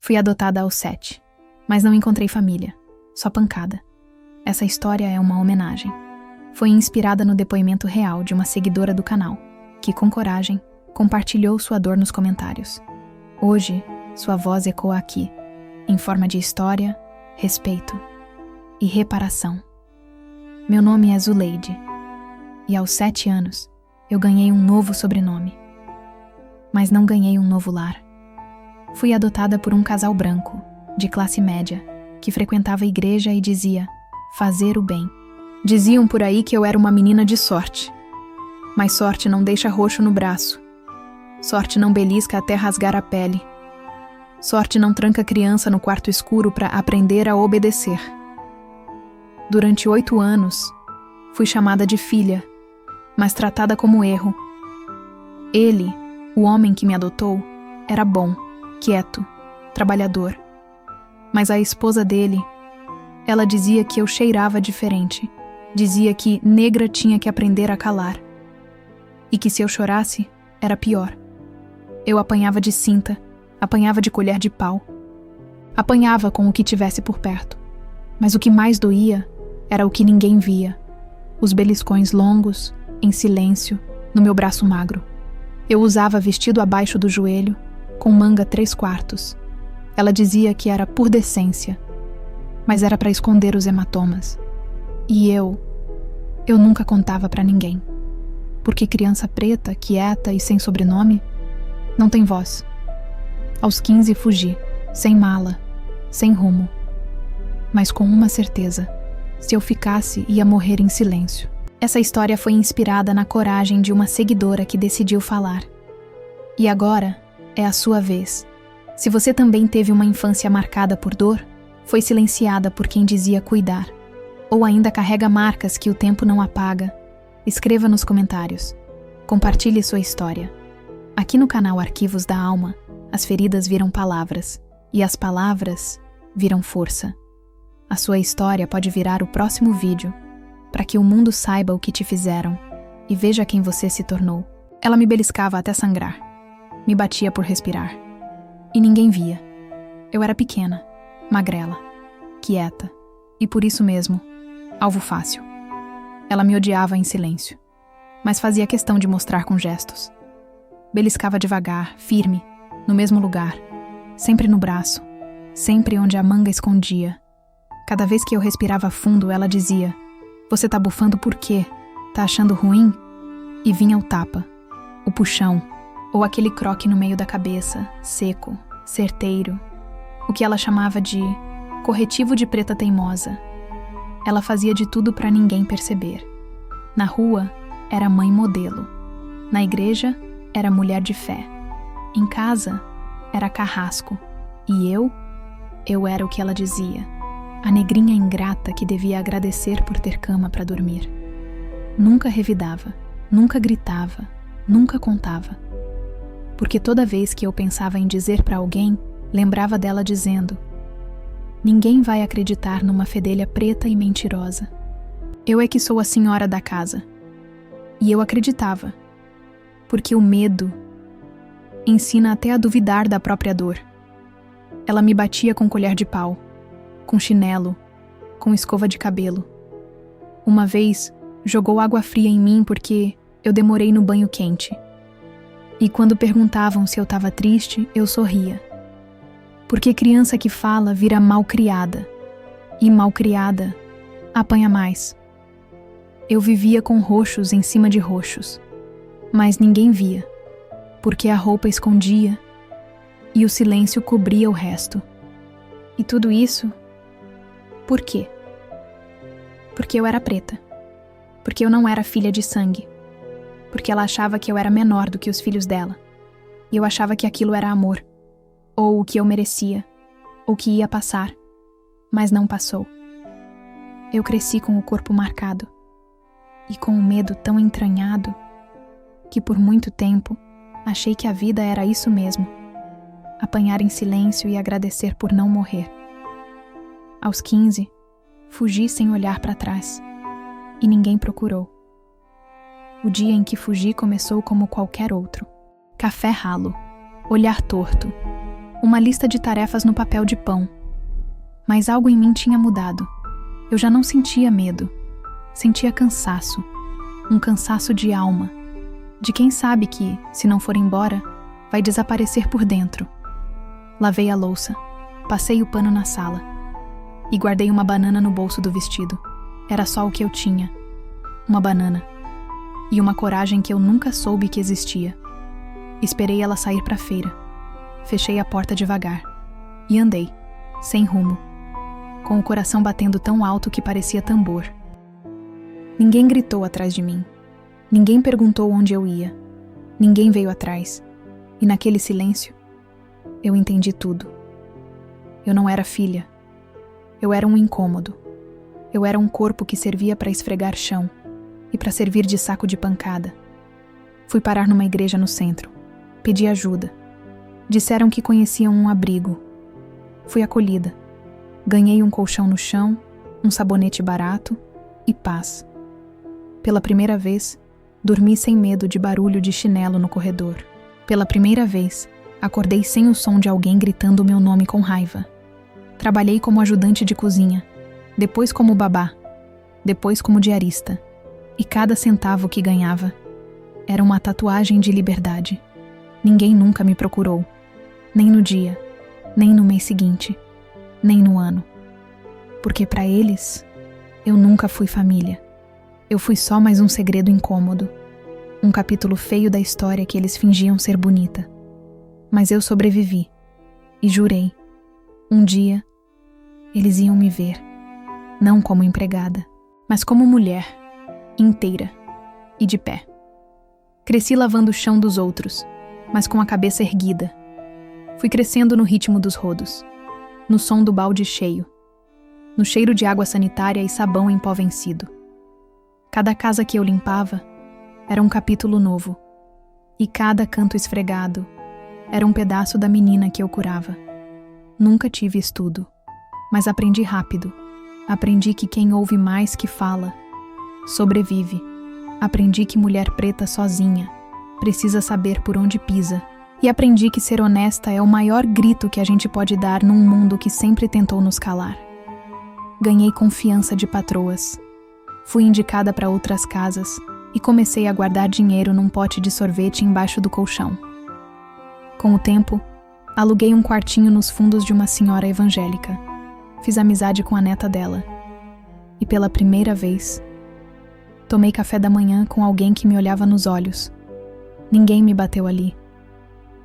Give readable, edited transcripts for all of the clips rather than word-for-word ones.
Fui adotada aos 7, mas não encontrei família, só pancada. Essa história é uma homenagem. Foi inspirada no depoimento real de uma seguidora do canal, que, com coragem, compartilhou sua dor nos comentários. Hoje, sua voz ecoa aqui, em forma de história, respeito e reparação. Meu nome é Zuleide, e aos 7 anos, eu ganhei um novo sobrenome. Mas não ganhei um novo lar. Fui adotada por um casal branco, de classe média, que frequentava a igreja e dizia fazer o bem. Diziam por aí que eu era uma menina de sorte. Mas sorte não deixa roxo no braço. Sorte não belisca até rasgar a pele. Sorte não tranca a criança no quarto escuro para aprender a obedecer. Durante 8 anos, fui chamada de filha, mas tratada como erro. Ele, o homem que me adotou, era bom, quieto, trabalhador. Mas a esposa dele, ela dizia que eu cheirava diferente. Dizia que negra tinha que aprender a calar. E que se eu chorasse, era pior. Eu apanhava de cinta, apanhava de colher de pau. Apanhava com o que tivesse por perto. Mas o que mais doía era o que ninguém via. Os beliscões longos, em silêncio, no meu braço magro. Eu usava vestido abaixo do joelho, com manga 3/4. Ela dizia que era por decência, mas era para esconder os hematomas. E eu nunca contava para ninguém. Porque criança preta, quieta e sem sobrenome, não tem voz. Aos 15 fugi, sem mala, sem rumo. Mas com uma certeza, se eu ficasse, ia morrer em silêncio. Essa história foi inspirada na coragem de uma seguidora que decidiu falar. E agora é a sua vez. Se você também teve uma infância marcada por dor, foi silenciada por quem dizia cuidar, ou ainda carrega marcas que o tempo não apaga, escreva nos comentários. Compartilhe sua história. Aqui no canal Arquivos da Alma, as feridas viram palavras, e as palavras viram força. A sua história pode virar o próximo vídeo, para que o mundo saiba o que te fizeram e veja quem você se tornou. Ela me beliscava até sangrar, me batia por respirar. E ninguém via. Eu era pequena, magrela, quieta, e por isso mesmo, alvo fácil. Ela me odiava em silêncio, mas fazia questão de mostrar com gestos. Beliscava devagar, firme, no mesmo lugar, sempre no braço, sempre onde a manga escondia. Cada vez que eu respirava fundo, ela dizia: "Você tá bufando por quê? Tá achando ruim?" E vinha o tapa, o puxão, ou aquele croque no meio da cabeça, seco, certeiro, o que ela chamava de corretivo de preta teimosa. Ela fazia de tudo para ninguém perceber. Na rua, era mãe modelo. Na igreja, era mulher de fé. Em casa, era carrasco. E eu era o que ela dizia, a negrinha ingrata que devia agradecer por ter cama para dormir. Nunca revidava, nunca gritava, nunca contava. Porque toda vez que eu pensava em dizer para alguém, lembrava dela dizendo: "Ninguém vai acreditar numa fedelha preta e mentirosa. Eu é que sou a senhora da casa." E eu acreditava, porque o medo ensina até a duvidar da própria dor. Ela me batia com colher de pau, com chinelo, com escova de cabelo. Uma vez, jogou água fria em mim porque eu demorei no banho quente. E quando perguntavam se eu estava triste, eu sorria. Porque criança que fala vira malcriada, e malcriada apanha mais. Eu vivia com roxos em cima de roxos, mas ninguém via, porque a roupa escondia e o silêncio cobria o resto. E tudo isso, por quê? Porque eu era preta, porque eu não era filha de sangue, porque ela achava que eu era menor do que os filhos dela, e eu achava que aquilo era amor, ou o que eu merecia, ou que ia passar, mas não passou. Eu cresci com o corpo marcado, e com um medo tão entranhado, que por muito tempo achei que a vida era isso mesmo, apanhar em silêncio e agradecer por não morrer. Aos 15, fugi sem olhar para trás, e ninguém procurou. O dia em que fugi começou como qualquer outro. Café ralo, olhar torto, uma lista de tarefas no papel de pão. Mas algo em mim tinha mudado. Eu já não sentia medo. Sentia cansaço. Um cansaço de alma. De quem sabe que, se não for embora, vai desaparecer por dentro. Lavei a louça. Passei o pano na sala. E guardei uma banana no bolso do vestido. Era só o que eu tinha. Uma banana. E uma coragem que eu nunca soube que existia. Esperei ela sair para a feira. Fechei a porta devagar. E andei, sem rumo, com o coração batendo tão alto que parecia tambor. Ninguém gritou atrás de mim. Ninguém perguntou onde eu ia. Ninguém veio atrás. E naquele silêncio, eu entendi tudo. Eu não era filha. Eu era um incômodo. Eu era um corpo que servia para esfregar chão e para servir de saco de pancada. Fui parar numa igreja no centro. Pedi ajuda. Disseram que conheciam um abrigo. Fui acolhida. Ganhei um colchão no chão, um sabonete barato e paz. Pela primeira vez, dormi sem medo de barulho de chinelo no corredor. Pela primeira vez, acordei sem o som de alguém gritando meu nome com raiva. Trabalhei como ajudante de cozinha, depois como babá, depois como diarista. E cada centavo que ganhava era uma tatuagem de liberdade. Ninguém nunca me procurou. Nem no dia, nem no mês seguinte, nem no ano. Porque para eles, eu nunca fui família. Eu fui só mais um segredo incômodo. Um capítulo feio da história que eles fingiam ser bonita. Mas eu sobrevivi. E jurei. Um dia, eles iam me ver. Não como empregada, mas como mulher. Inteira. E de pé. Cresci lavando o chão dos outros, mas com a cabeça erguida. Fui crescendo no ritmo dos rodos. No som do balde cheio. No cheiro de água sanitária e sabão em pó vencido. Cada casa que eu limpava era um capítulo novo. E cada canto esfregado era um pedaço da menina que eu curava. Nunca tive estudo, mas aprendi rápido. Aprendi que quem ouve mais que fala sobrevive. Aprendi que mulher preta sozinha precisa saber por onde pisa. E aprendi que ser honesta é o maior grito que a gente pode dar num mundo que sempre tentou nos calar. Ganhei confiança de patroas. Fui indicada para outras casas e comecei a guardar dinheiro num pote de sorvete embaixo do colchão. Com o tempo, aluguei um quartinho nos fundos de uma senhora evangélica. Fiz amizade com a neta dela. E pela primeira vez, tomei café da manhã com alguém que me olhava nos olhos. Ninguém me bateu ali.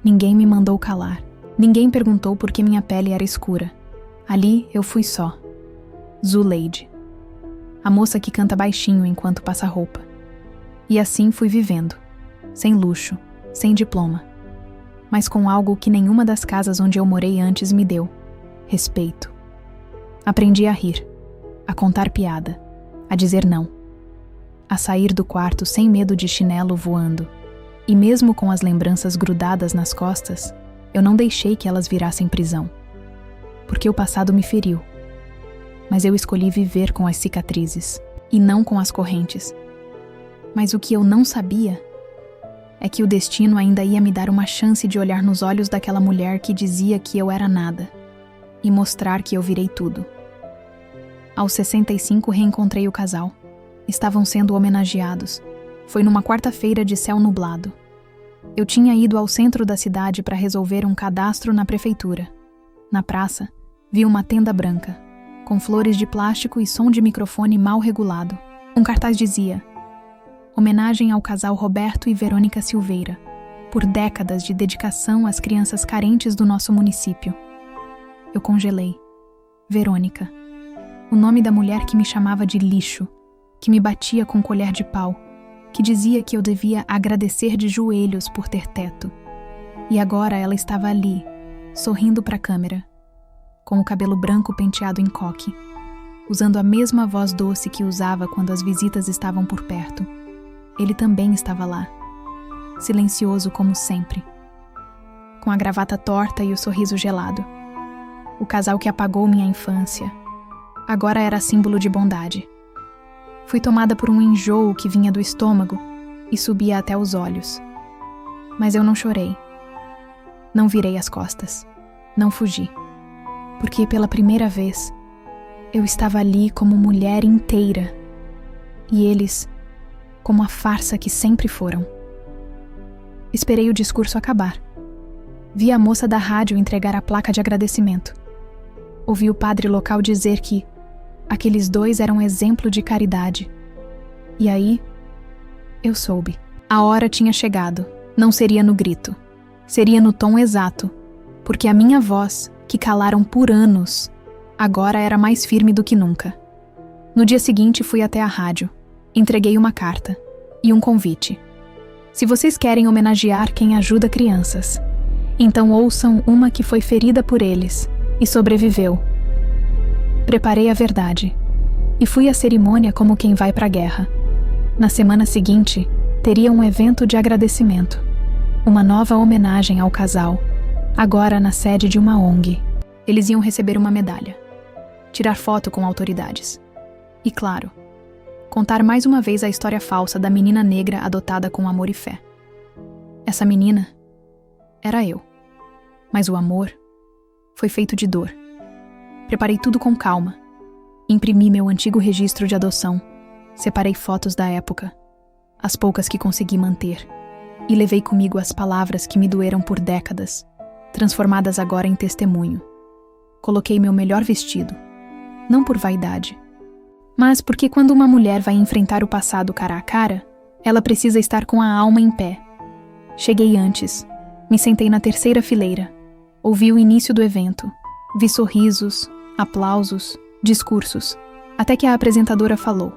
Ninguém me mandou calar. Ninguém perguntou por que minha pele era escura. Ali eu fui só. Zuleide. A moça que canta baixinho enquanto passa roupa. E assim fui vivendo. Sem luxo, sem diploma. Mas com algo que nenhuma das casas onde eu morei antes me deu. Respeito. Aprendi a rir. A contar piada. A dizer não. A sair do quarto sem medo de chinelo voando. E mesmo com as lembranças grudadas nas costas, eu não deixei que elas virassem prisão. Porque o passado me feriu. Mas eu escolhi viver com as cicatrizes, e não com as correntes. Mas o que eu não sabia é que o destino ainda ia me dar uma chance de olhar nos olhos daquela mulher que dizia que eu era nada, e mostrar que eu virei tudo. Aos 65 reencontrei o casal. Estavam sendo homenageados. Foi numa quarta-feira de céu nublado. Eu tinha ido ao centro da cidade para resolver um cadastro na prefeitura. Na praça, vi uma tenda branca, com flores de plástico e som de microfone mal regulado. Um cartaz dizia: homenagem ao casal Roberto e Verônica Silveira, por décadas de dedicação às crianças carentes do nosso município. Eu congelei. Verônica. O nome da mulher que me chamava de lixo, que me batia com colher de pau, que dizia que eu devia agradecer de joelhos por ter teto. E agora ela estava ali, sorrindo para a câmera, com o cabelo branco penteado em coque, usando a mesma voz doce que usava quando as visitas estavam por perto. Ele também estava lá, silencioso como sempre, com a gravata torta e o sorriso gelado. O casal que apagou minha infância agora era símbolo de bondade. Fui tomada por um enjoo que vinha do estômago e subia até os olhos. Mas eu não chorei. Não virei as costas. Não fugi, porque pela primeira vez eu estava ali como mulher inteira e eles como a farsa que sempre foram. Esperei o discurso acabar. Vi a moça da rádio entregar a placa de agradecimento. Ouvi o padre local dizer que aqueles dois eram exemplo de caridade. E aí, eu soube. A hora tinha chegado. Não seria no grito. Seria no tom exato, porque a minha voz, que calaram por anos, agora era mais firme do que nunca. No dia seguinte fui até a rádio, entreguei uma carta e um convite. Se vocês querem homenagear quem ajuda crianças, então ouçam uma que foi ferida por eles e sobreviveu. Preparei a verdade e fui à cerimônia como quem vai para a guerra. Na semana seguinte, teria um evento de agradecimento, uma nova homenagem ao casal, agora na sede de uma ONG. Eles iam receber uma medalha, tirar foto com autoridades e, claro, contar mais uma vez a história falsa da menina negra adotada com amor e fé. Essa menina era eu, mas o amor foi feito de dor. Preparei tudo com calma, imprimi meu antigo registro de adoção, separei fotos da época, as poucas que consegui manter, e levei comigo as palavras que me doeram por décadas, transformadas agora em testemunho. Coloquei meu melhor vestido, não por vaidade, mas porque quando uma mulher vai enfrentar o passado cara a cara, ela precisa estar com a alma em pé. Cheguei antes, me sentei na terceira fileira, ouvi o início do evento, vi sorrisos, aplausos, discursos, até que a apresentadora falou.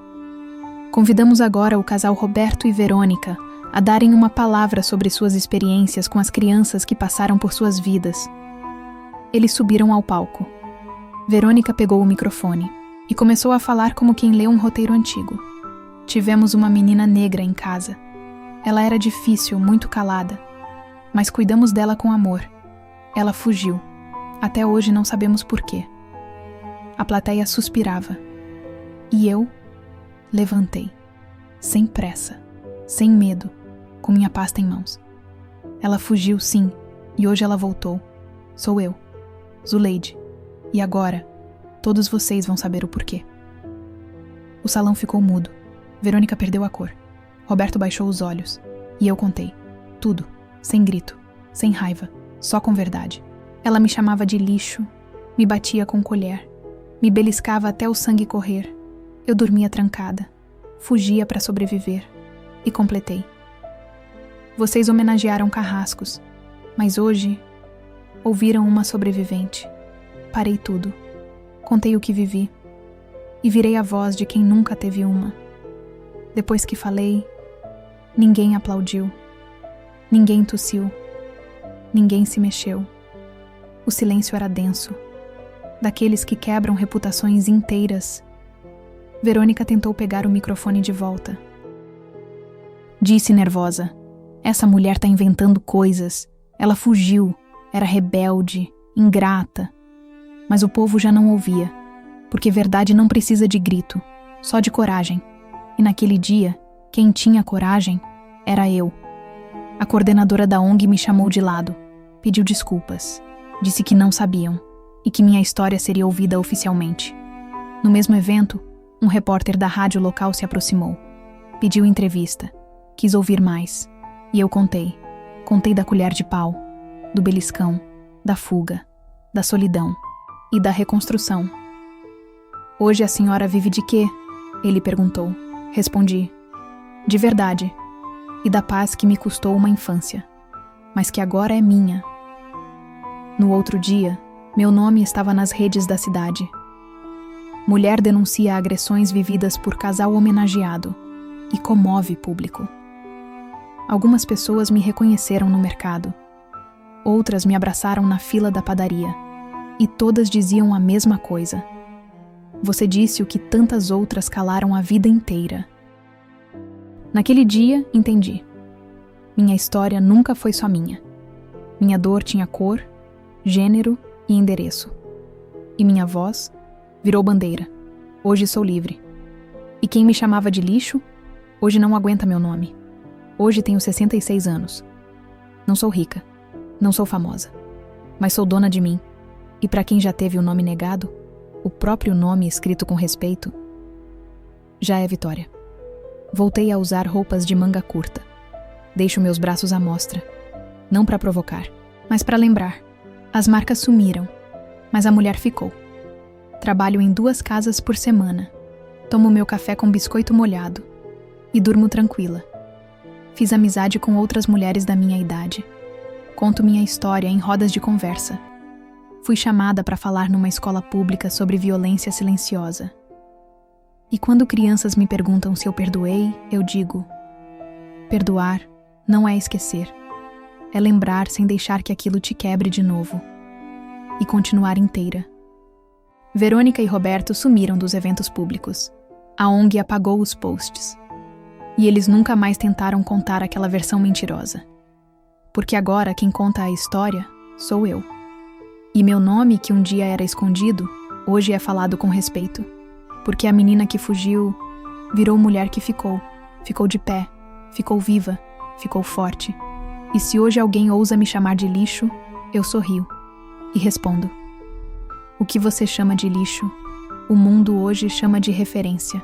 Convidamos agora o casal Roberto e Verônica a darem uma palavra sobre suas experiências com as crianças que passaram por suas vidas. Eles subiram ao palco. Verônica pegou o microfone e começou a falar como quem lê um roteiro antigo. Tivemos uma menina negra em casa. Ela era difícil, muito calada, mas cuidamos dela com amor. Ela fugiu. Até hoje não sabemos por quê. A plateia suspirava. E eu levantei, sem pressa, sem medo, com minha pasta em mãos. Ela fugiu, sim, e hoje ela voltou. Sou eu, Zuleide. E agora, todos vocês vão saber o porquê. O salão ficou mudo. Verônica perdeu a cor. Roberto baixou os olhos. E eu contei. Tudo, sem grito, sem raiva, só com verdade. Ela me chamava de lixo, me batia com colher, me beliscava até o sangue correr. Eu dormia trancada, fugia para sobreviver. E completei. Vocês homenagearam carrascos, mas hoje ouviram uma sobrevivente. Parei tudo, contei o que vivi e virei a voz de quem nunca teve uma. Depois que falei, ninguém aplaudiu, ninguém tossiu, ninguém se mexeu. O silêncio era denso, daqueles que quebram reputações inteiras. Verônica tentou pegar o microfone de volta. Disse nervosa: essa mulher tá inventando coisas. Ela fugiu, era rebelde, ingrata. Mas o povo já não ouvia, porque verdade não precisa de grito, só de coragem. E naquele dia, quem tinha coragem era eu. A coordenadora da ONG me chamou de lado, pediu desculpas, disse que não sabiam e que minha história seria ouvida oficialmente. No mesmo evento, um repórter da rádio local se aproximou, pediu entrevista, quis ouvir mais, e eu contei. Contei da colher de pau, do beliscão, da fuga, da solidão e da reconstrução. Hoje a senhora vive de quê? Ele perguntou. Respondi: de verdade, e da paz que me custou uma infância, mas que agora é minha. No outro dia, meu nome estava nas redes da cidade. Mulher denuncia agressões vividas por casal homenageado e comove público. Algumas pessoas me reconheceram no mercado. Outras me abraçaram na fila da padaria. E todas diziam a mesma coisa. Você disse o que tantas outras calaram a vida inteira. Naquele dia, entendi. Minha história nunca foi só minha. Minha dor tinha cor, gênero e endereço. E minha voz virou bandeira. Hoje sou livre. E quem me chamava de lixo, hoje não aguenta meu nome. Hoje tenho 66 anos. Não sou rica, não sou famosa, mas sou dona de mim. E para quem já teve o nome negado, o próprio nome escrito com respeito, já é vitória. Voltei a usar roupas de manga curta. Deixo meus braços à mostra, não para provocar, mas para lembrar. As marcas sumiram, mas a mulher ficou. Trabalho em 2 casas por semana. Tomo meu café com biscoito molhado e durmo tranquila. Fiz amizade com outras mulheres da minha idade. Conto minha história em rodas de conversa. Fui chamada para falar numa escola pública sobre violência silenciosa. E quando crianças me perguntam se eu perdoei, eu digo: perdoar não é esquecer. É lembrar sem deixar que aquilo te quebre de novo. E continuar inteira. Verônica e Roberto sumiram dos eventos públicos. A ONG apagou os posts. E eles nunca mais tentaram contar aquela versão mentirosa. Porque agora quem conta a história sou eu. E meu nome, que um dia era escondido, hoje é falado com respeito. Porque a menina que fugiu virou mulher que ficou de pé, ficou viva, ficou forte. E se hoje alguém ousa me chamar de lixo, eu sorrio e respondo: o que você chama de lixo, o mundo hoje chama de referência.